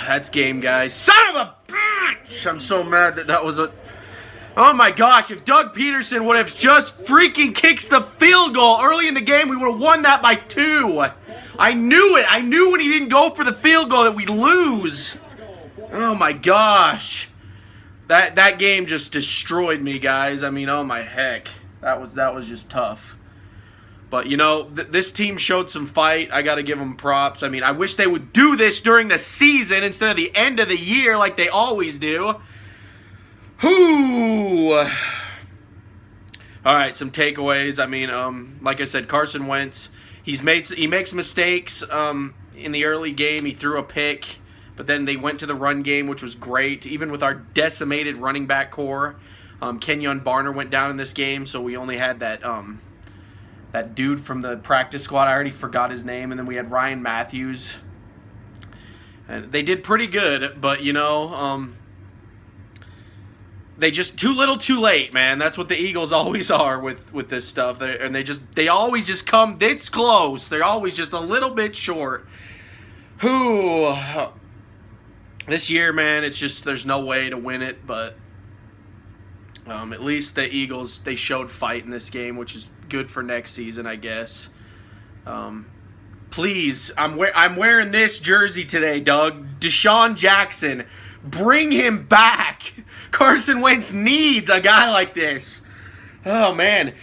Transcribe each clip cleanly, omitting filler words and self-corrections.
That's game, guys. Son of a bitch! I'm so mad that was a... Oh my gosh, if Doug Peterson would have just freaking kicked the field goal early in the game, we would have won that by 2. I knew it. I knew when he didn't go for the field goal that we'd lose. Oh my gosh. That game just destroyed me, guys. I mean, oh my heck. That was just tough. But, you know, this team showed some fight. I got to give them props. I mean, I wish they would do this during the season instead of the end of the year like they always do. Whoo! All right, some takeaways. I mean, like I said, Carson Wentz, he makes mistakes. In the early game, he threw a pick, but then they went to the run game, which was great. Even with our decimated running back core, Kenyon Barner went down in this game, so we only had that dude from the practice squad. I already forgot his name, and then we had Ryan Matthews. And they did pretty good, but you know, they just too little too late, man. That's what the Eagles always are with this stuff. They always just come this close. They're always just a little bit short. This year, man, it's just there's no way to win it, but at least the Eagles, they showed fight in this game, which is good for next season, I guess. Please, I'm wearing this jersey today, Doug. Deshaun Jackson, bring him back. Carson Wentz needs a guy like this. Oh man,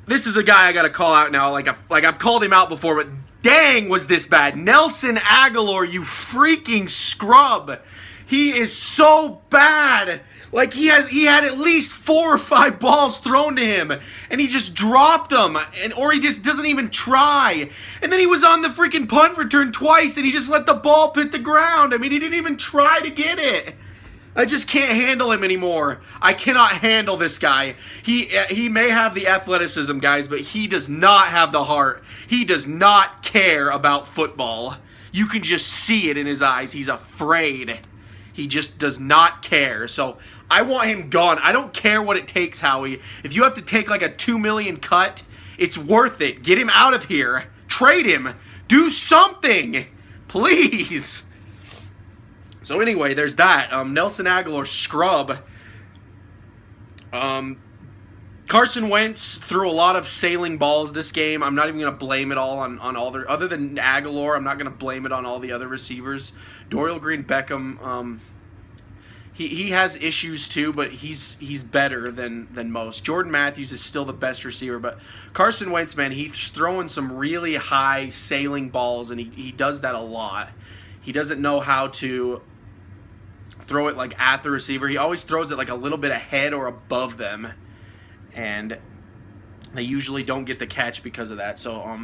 this is a guy I gotta call out now. Like I've called him out before, but dang, was this bad. Nelson Aguilar, you freaking scrub. He is so bad. Like he had at least 4 or 5 balls thrown to him, and he just dropped them, or he just doesn't even try. And then he was on the freaking punt return twice, and he just let the ball hit the ground. I mean, he didn't even try to get it. I just can't handle him anymore. I cannot handle this guy. He may have the athleticism, guys, but he does not have the heart. He does not care about football. You can just see it in his eyes. He's afraid. He just does not care. So I want him gone. I don't care what it takes, Howie. If you have to take like a $2 million cut, it's worth it. Get him out of here. Trade him. Do something. Please. So anyway, there's that. Nelson Aguilar, scrub. Carson Wentz threw a lot of sailing balls this game. I'm not even going to blame it all on all their... Other than Aguilar, I'm not going to blame it on all the other receivers. Dorial Green-Beckham, he has issues too, but he's better than most. Jordan Matthews is still the best receiver, but Carson Wentz, man, he's throwing some really high sailing balls, and he does that a lot. He doesn't know how to throw it like at the receiver. He always throws it like a little bit ahead or above them, and they usually don't get the catch because of that. So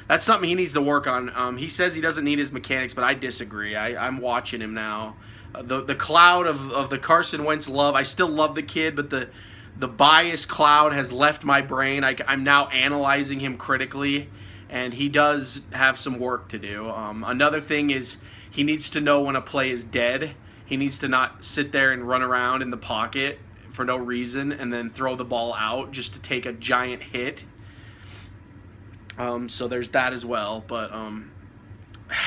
that's something he needs to work on. He says he doesn't need his mechanics, but I disagree. I'm watching him now. The cloud of the Carson Wentz love, I still love the kid, but the bias cloud has left my brain. I'm now analyzing him critically, and he does have some work to do. Another thing is he needs to know when a play is dead. He needs to not sit there and run around in the pocket for no reason and then throw the ball out just to take a giant hit. So there's that as well. But,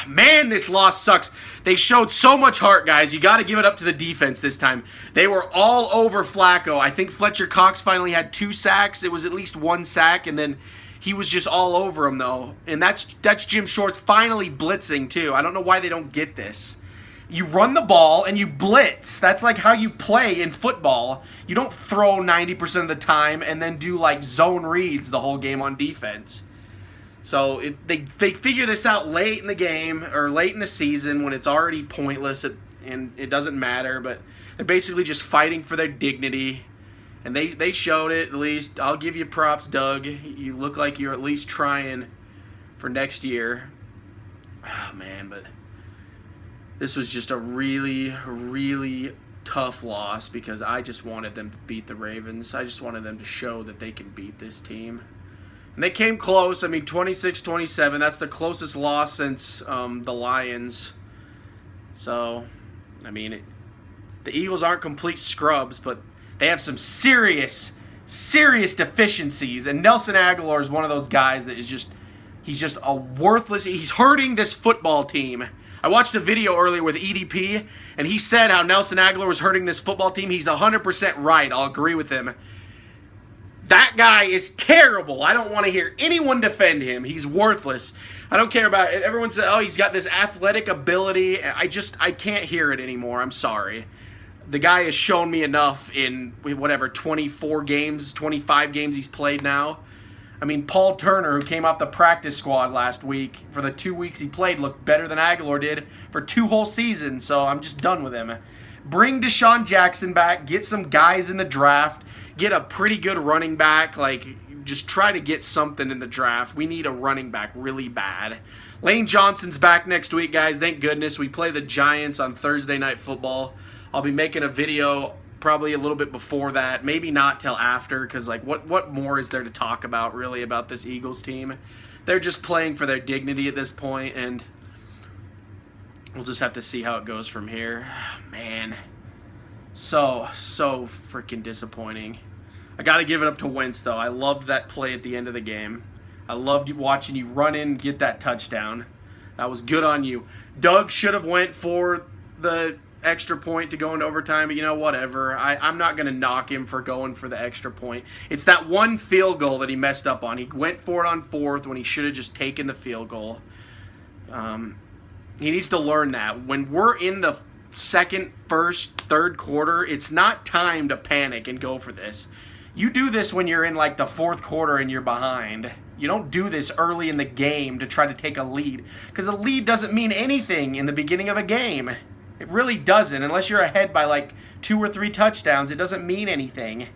man, this loss sucks. They showed so much heart, guys. You got to give it up to the defense this time. They were all over Flacco. I think Fletcher Cox finally had 2 sacks. It was at least 1 sack, and then he was just all over him, though. And that's Jim Shorts finally blitzing, too. I don't know why they don't get this. You run the ball and you blitz. That's like how you play in football. You don't throw 90% of the time and then do like zone reads the whole game on defense. So they figure this out late in the game or late in the season when it's already pointless and it doesn't matter. But they're basically just fighting for their dignity. And they showed it at least. I'll give you props, Doug. You look like you're at least trying for next year. Oh, man, but... This was just a really, really tough loss because I just wanted them to beat the Ravens. I just wanted them to show that they can beat this team. And they came close. I mean, 26-27. That's the closest loss since the Lions. So, I mean, the Eagles aren't complete scrubs, but they have some serious deficiencies. And Nelson Aguilar is one of those guys that is just, he's just a worthless, he's hurting this football team. I watched a video earlier with EDP, and he said how Nelson Aguilar was hurting this football team. He's 100% right. I'll agree with him. That guy is terrible. I don't want to hear anyone defend him. He's worthless. I don't care about it. Everyone says, oh, he's got this athletic ability. I can't hear it anymore. I'm sorry. The guy has shown me enough in, whatever, 24 games, 25 games he's played now. I mean, Paul Turner, who came off the practice squad last week, for the 2 weeks he played, looked better than Aguilar did for 2 whole seasons, so I'm just done with him. Bring Deshaun Jackson back, get some guys in the draft, get a pretty good running back, like, just try to get something in the draft. We need a running back really bad. Lane Johnson's back next week, guys. Thank goodness. We play the Giants on Thursday Night Football. I'll be making a video probably a little bit before that. Maybe not till after, because, like, what more is there to talk about, really, about this Eagles team? They're just playing for their dignity at this point, and we'll just have to see how it goes from here. Man, so freaking disappointing. I got to give it up to Wentz, though. I loved that play at the end of the game. I loved watching you run in and get that touchdown. That was good on you. Doug should have went for the extra point to go into overtime, but you know, whatever. I'm not going to knock him for going for the extra point. It's that one field goal that he messed up on. He went for it on 4th when he should have just taken the field goal. He needs to learn that. When we're in the second, first, third quarter, it's not time to panic and go for this. You do this when you're in like the 4th quarter and you're behind. You don't do this early in the game to try to take a lead, because a lead doesn't mean anything in the beginning of a game. It really doesn't. Unless you're ahead by like 2 or 3 touchdowns, it doesn't mean anything.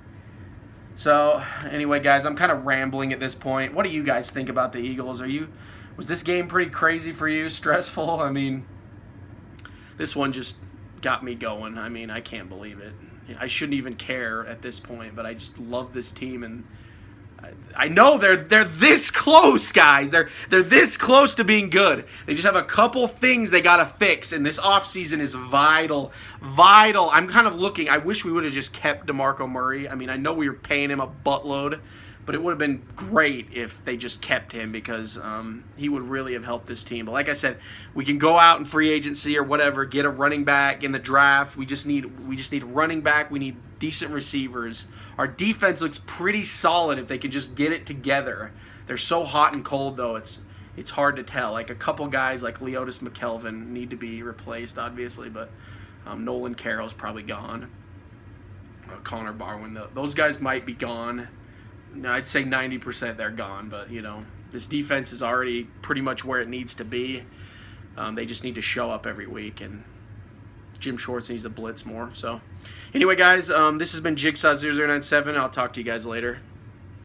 So anyway, guys, I'm kind of rambling at this point. What do you guys think about the Eagles? Was this game pretty crazy for you? Stressful? I mean, this one just got me going. I mean, I can't believe it. I shouldn't even care at this point, but I just love this team, and I know they're this close, guys. They're this close to being good. They just have a couple things they got to fix, and this offseason is vital. Vital. I'm kind of looking. I wish we would have just kept DeMarco Murray. I mean, I know we were paying him a buttload, but it would have been great if they just kept him, because he would really have helped this team. But like I said, we can go out in free agency or whatever, get a running back in the draft. We just need running back. We need decent receivers. Our defense looks pretty solid if they can just get it together. They're so hot and cold, though. It's hard to tell. Like a couple guys like Leotis McKelvin need to be replaced, obviously, but Nolan Carroll's probably gone. Connor Barwin, those guys might be gone. No, I'd say 90% they're gone, but, you know, this defense is already pretty much where it needs to be. They just need to show up every week, and Jim Schwartz needs to blitz more. So, anyway, guys, this has been Jigsaw0097. I'll talk to you guys later.